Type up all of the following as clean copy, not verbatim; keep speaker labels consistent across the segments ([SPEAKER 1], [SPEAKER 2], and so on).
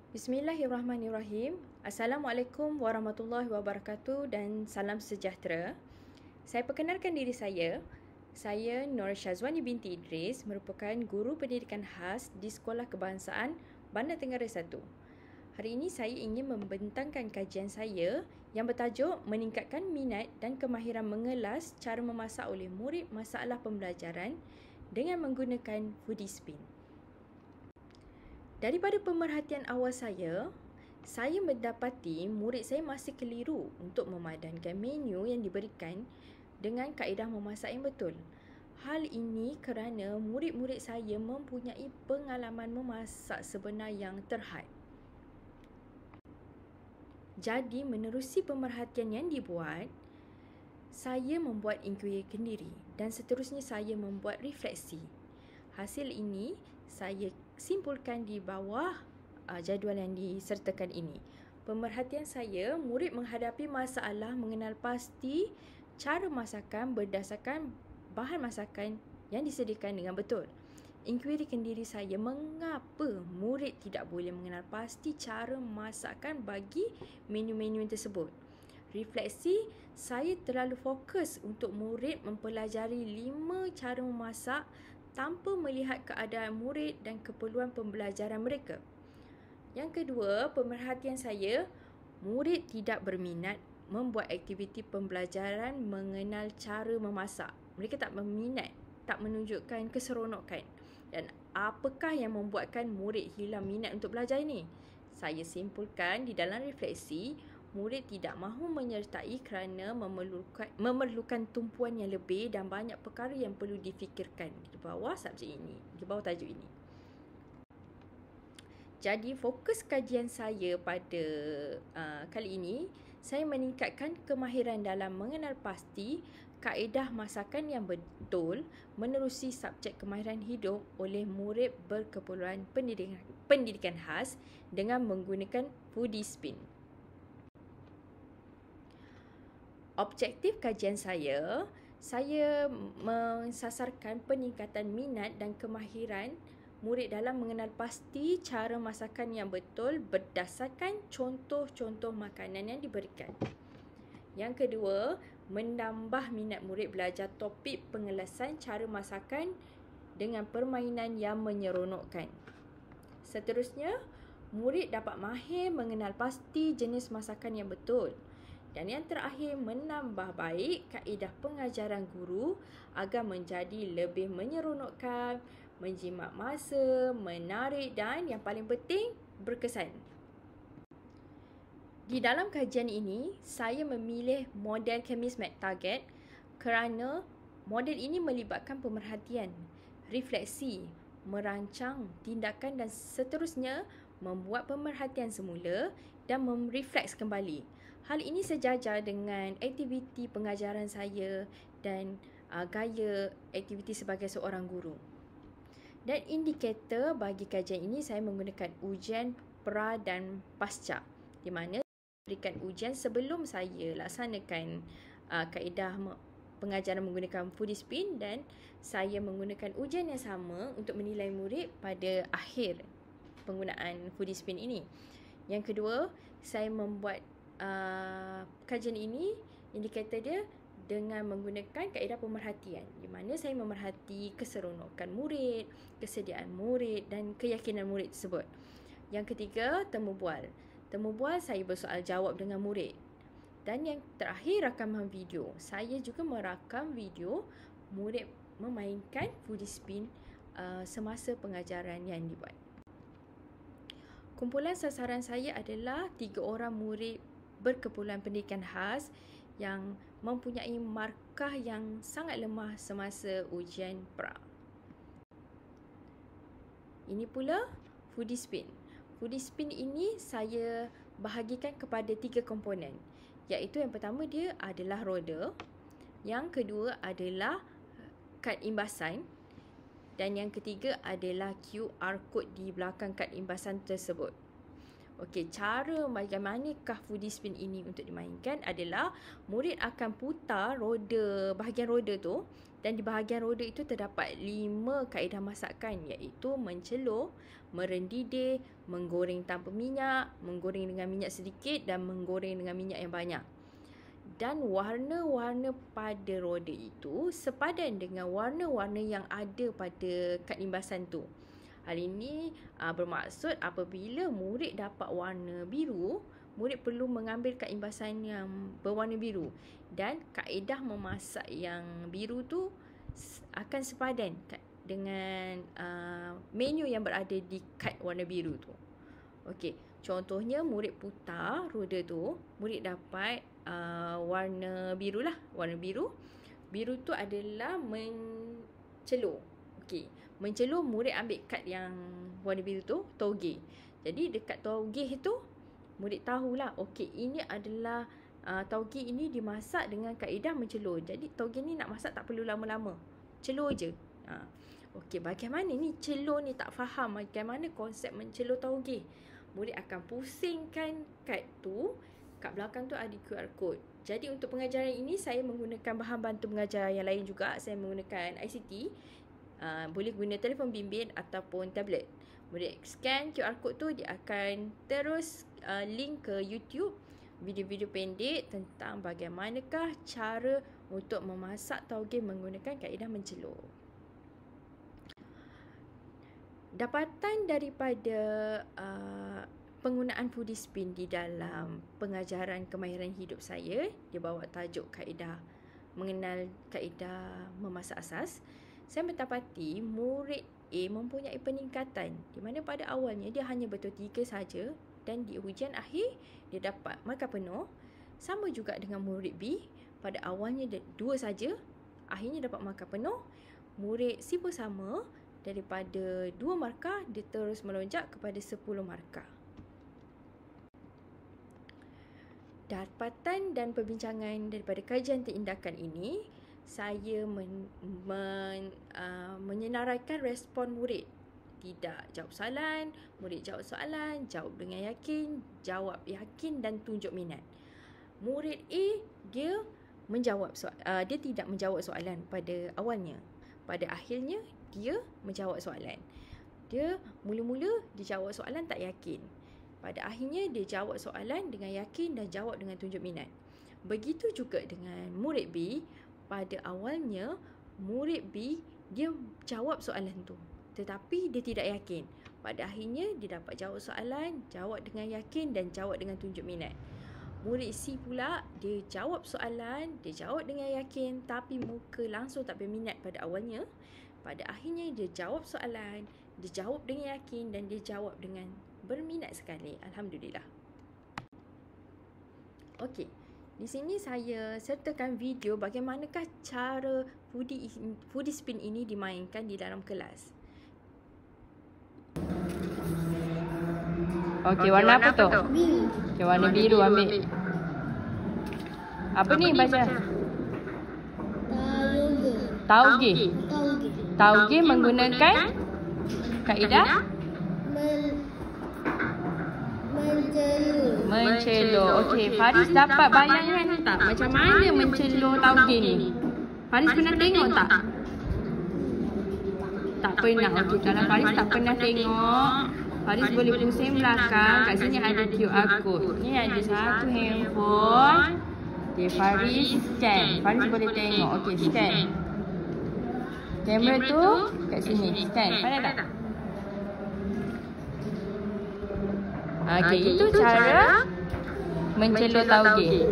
[SPEAKER 1] Bismillahirrahmanirrahim. Assalamualaikum warahmatullahi wabarakatuh dan salam sejahtera. Saya perkenalkan diri saya. Saya Nur Syazwani binti Idris, merupakan guru pendidikan khas di Sekolah Kebangsaan Bandar Tenggara 1. Hari ini saya ingin membentangkan kajian saya yang bertajuk meningkatkan minat dan kemahiran mengelas cara memasak oleh murid masalah pembelajaran dengan menggunakan foodie spin. Daripada pemerhatian awal saya mendapati murid saya masih keliru untuk memadankan menu yang diberikan dengan kaedah memasak yang betul. Hal ini kerana murid-murid saya mempunyai pengalaman memasak sebenar yang terhad. Jadi, menerusi pemerhatian yang dibuat, saya membuat inquiry kendiri dan seterusnya saya membuat refleksi. Hasil ini saya simpulkan di bawah jadual yang disertakan ini. Pemerhatian saya, murid menghadapi masalah mengenal pasti cara masakan berdasarkan bahan masakan yang disediakan dengan betul. Inquiry kendiri saya, mengapa murid tidak boleh mengenal pasti cara masakan bagi menu-menu tersebut. Refleksi, saya terlalu fokus untuk murid mempelajari 5 cara memasak tanpa melihat keadaan murid dan keperluan pembelajaran mereka. Yang kedua, pemerhatian saya, murid tidak berminat membuat aktiviti pembelajaran mengenal cara memasak. Mereka tak berminat, tak menunjukkan keseronokan. Dan apakah yang membuatkan murid hilang minat untuk belajar ini? Saya simpulkan di dalam refleksi, murid tidak mahu menyertai kerana memerlukan tumpuan yang lebih dan banyak perkara yang perlu difikirkan di bawah subjek ini, di bawah tajuk ini. Jadi fokus kajian saya pada kali ini, saya meningkatkan kemahiran dalam mengenal pasti kaedah masakan yang betul menerusi subjek kemahiran hidup oleh murid berkeperluan pendidikan khas dengan menggunakan foodie spin. Objektif kajian saya mensasarkan peningkatan minat dan kemahiran murid dalam mengenal pasti cara masakan yang betul berdasarkan contoh-contoh makanan yang diberikan. Yang kedua, menambah minat murid belajar topik pengelasan cara masakan dengan permainan yang menyeronokkan. Seterusnya, murid dapat mahir mengenal pasti jenis masakan yang betul. Dan yang terakhir, menambah baik kaedah pengajaran guru agar menjadi lebih menyeronokkan, menjimat masa, menarik dan yang paling penting, berkesan. Di dalam kajian ini, saya memilih model Chemist McTarget kerana model ini melibatkan pemerhatian, refleksi, merancang tindakan dan seterusnya, membuat pemerhatian semula dan merefleks kembali. Hal ini sejajar dengan aktiviti pengajaran saya dan gaya aktiviti sebagai seorang guru. Dan indikator bagi kajian ini saya menggunakan ujian pra dan pasca, di mana berikan ujian sebelum saya laksanakan kaedah pengajaran menggunakan foodie spin dan saya menggunakan ujian yang sama untuk menilai murid pada akhir penggunaan foodie spin ini. Yang kedua, saya membuat kajian ini, indikator dia dengan menggunakan kaedah pemerhatian, di mana saya memerhati keseronokan murid, kesediaan murid dan keyakinan murid tersebut. Yang ketiga, temu bual. Temu bual, saya bersoal jawab dengan murid. Dan yang terakhir, rakaman video. Saya juga merakam video murid memainkan foodie spin semasa pengajaran yang dibuat. Kumpulan sasaran saya adalah 3 orang murid berkeperluan pendidikan khas yang mempunyai markah yang sangat lemah semasa ujian pra. Ini pula foodie spin. Foodie spin ini saya bahagikan kepada 3 komponen, iaitu yang pertama dia adalah roda, yang kedua adalah kad imbasan dan yang ketiga adalah QR code di belakang kad imbasan tersebut. Okey, cara bagaimanakah foodie spin ini untuk dimainkan adalah murid akan putar roda, bahagian roda tu Dan di bahagian roda itu terdapat 5 kaedah masakan, iaitu mencelur, merendidih, menggoreng tanpa minyak, menggoreng dengan minyak sedikit dan menggoreng dengan minyak yang banyak. Dan warna-warna pada roda itu sepadan dengan warna-warna yang ada pada kad imbasan tu. Hal ini bermaksud apabila murid dapat warna biru, murid perlu mengambil kad imbasan yang berwarna biru, dan kaedah memasak yang biru tu akan sepadan dengan menu yang berada di kad warna biru tu. Okey, contohnya murid putar roda tu, murid dapat warna biru lah. Warna biru. Biru tu adalah mencelur. Okey, mencelur murid ambil kad yang warna biru tu, tauge. Jadi dekat tauge tu murid tahulah, okey, ini adalah tauge ini dimasak dengan kaedah mencelur. Jadi tauge ni nak masak tak perlu lama-lama, celur je. Okey, bagaimana ni celur ni, tak faham bagaimana konsep mencelur tauge. Murid akan pusingkan kad tu, kat belakang tu ada QR code. Jadi untuk pengajaran ini saya menggunakan bahan bantu mengajar yang lain juga. Saya menggunakan ICT, boleh guna telefon bimbit ataupun tablet. Murid scan QR code tu, dia akan terus link ke YouTube video-video pendek tentang bagaimanakah cara untuk memasak tauge menggunakan kaedah mencelur. Dapatan daripada penggunaan Foodispin di dalam pengajaran kemahiran hidup saya, dia bawa tajuk mengenal kaedah memasak asas. Saya mendapati murid A mempunyai peningkatan, di mana pada awalnya dia hanya betul 3 saja, dan di ujian akhir dia dapat markah penuh. Sama juga dengan murid B, pada awalnya dia 2 saja, akhirnya dapat markah penuh. Murid C pun sama, daripada 2 markah dia terus melonjak kepada 10 markah. Dapatan dan perbincangan daripada kajian tindakan ini, saya menyenaraikan respon murid. Tidak jawab soalan, murid jawab soalan, jawab dengan yakin, jawab yakin dan tunjuk minat. Murid A, dia tidak menjawab soalan pada awalnya. Pada akhirnya dia menjawab soalan. Dia mula-mula dia jawab soalan tak yakin. Pada akhirnya dia jawab soalan dengan yakin dan jawab dengan tunjuk minat. Begitu juga dengan murid B. Pada awalnya murid B dia jawab soalan tu, tetapi dia tidak yakin. Pada akhirnya dia dapat jawab soalan, jawab dengan yakin dan jawab dengan tunjuk minat. Murid C pula, dia jawab soalan, dia jawab dengan yakin, tapi muka langsung tak berminat pada awalnya. Pada akhirnya dia jawab soalan, dia jawab dengan yakin dan dia jawab dengan berminat sekali. Alhamdulillah. Okey, di sini saya sertakan video bagaimanakah cara Foodispin ini dimainkan di dalam kelas.
[SPEAKER 2] Okey, warna apa tu?
[SPEAKER 3] Biru.
[SPEAKER 2] Okey, warna biru ambil. Apa ni baca? Tauge. Tauge menggunakan kaedah mencelur. Okey, Faris dapat bayangan tak macam mana mencelur tauge ni? Faris pernah tengok tak? Tak pernah. Okey, kalau Faris tak pernah tengok, Faris boleh pusing belakang. Kat sini ada QR code. Ni ada satu handphone. Okey, Faris scan. Faris boleh tengok. Okey, scan. Kamera tu kat sini. Scan. Pandai tak? Okey, itu cara mencelur tauge.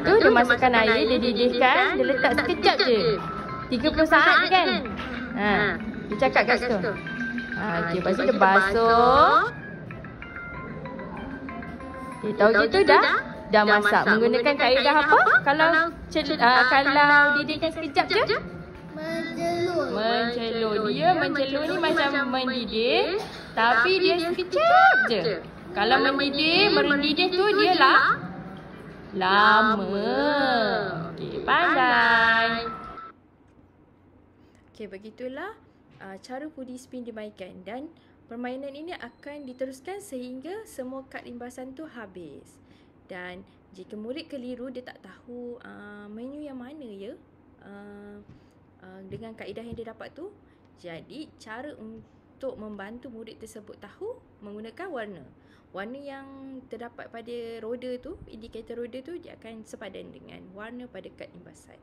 [SPEAKER 2] Tu dia masukkan air, dia didihkan, dia letak sekejap je. 30 saat je kan? Dia cakap kat situ. Okey, lepas tu dia basuh. Okay, tauge tu dah masak. Menggunakan kaedah apa? Kalau didihkan sekejap je? Mencelur. Dia mencelur ni macam mendidih, tapi dia sekejap je. Kalau merendidih tu dia lama. Okey, pandai.
[SPEAKER 1] Okey, begitulah cara foodie spin dimainkan, dan permainan ini akan diteruskan sehingga semua kad imbasan tu habis. Dan jika murid keliru, dia tak tahu menu yang mana ya dengan kaedah yang dia dapat tu. Jadi cara untuk membantu murid tersebut tahu menggunakan warna. Warna yang terdapat pada roda tu, indikator roda tu, dia akan sepadan dengan warna pada kad imbasan.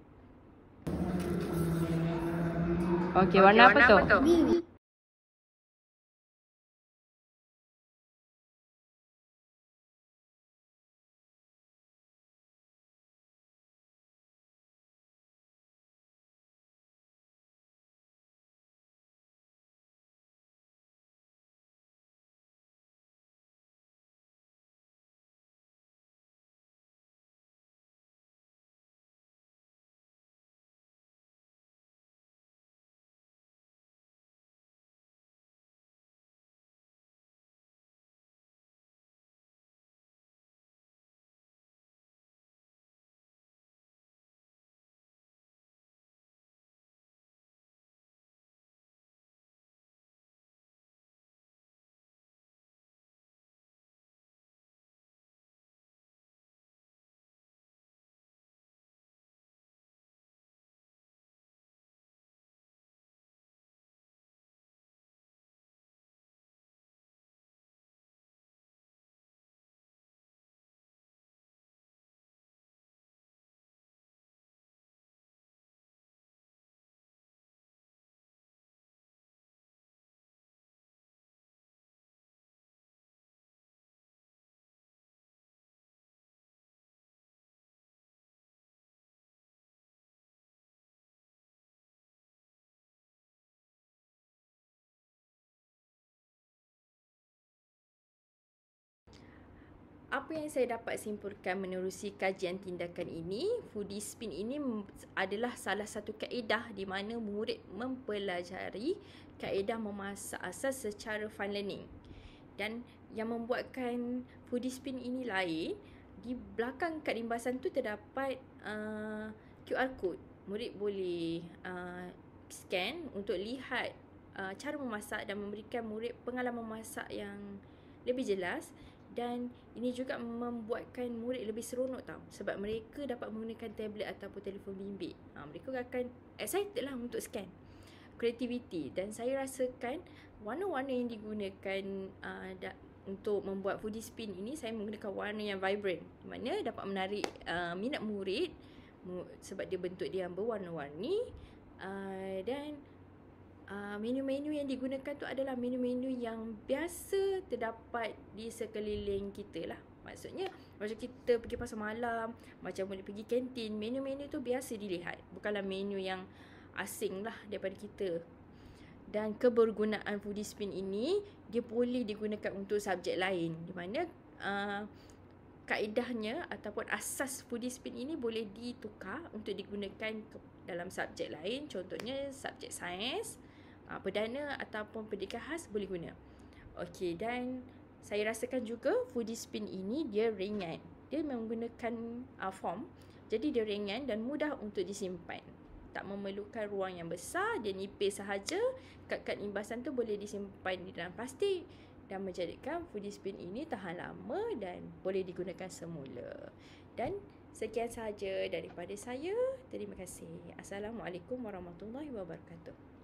[SPEAKER 2] Okey, warna apa tu?
[SPEAKER 1] Apa yang saya dapat simpulkan menerusi kajian tindakan ini, foodie spin ini adalah salah satu kaedah di mana murid mempelajari kaedah memasak asas secara fun learning. Dan yang membuatkan foodie spin ini lain, di belakang kad imbasan tu terdapat QR code. Murid boleh scan untuk lihat cara memasak dan memberikan murid pengalaman memasak yang lebih jelas. Dan ini juga membuatkan murid lebih seronok tau, sebab mereka dapat menggunakan tablet ataupun telefon bimbit. Mereka akan excited lah untuk scan. Creativity. Dan saya rasakan warna-warna yang digunakan untuk membuat foodie spin ini, saya menggunakan warna yang vibrant, di mana dapat menarik minat murid sebab dia bentuk dia yang berwarna-warni. Dan menu-menu yang digunakan tu adalah menu-menu yang biasa terdapat di sekeliling kita lah. Maksudnya macam kita pergi pasar malam, macam boleh pergi kantin, menu-menu tu biasa dilihat, bukanlah menu yang asing lah daripada kita. Dan kebergunaan foodie spin ini, dia boleh digunakan untuk subjek lain, di mana kaedahnya ataupun asas foodie spin ini boleh ditukar untuk digunakan dalam subjek lain. Contohnya subjek sains, perdana ataupun pendidikan khas boleh guna. Okey, dan saya rasakan juga foodie spin ini dia ringan. Dia menggunakan form, jadi dia ringan dan mudah untuk disimpan. Tak memerlukan ruang yang besar, dia nipis sahaja. Kad-kad imbasan tu boleh disimpan di dalam plastik dan menjadikan foodie spin ini tahan lama dan boleh digunakan semula. Dan sekian sahaja daripada saya. Terima kasih. Assalamualaikum warahmatullahi wabarakatuh.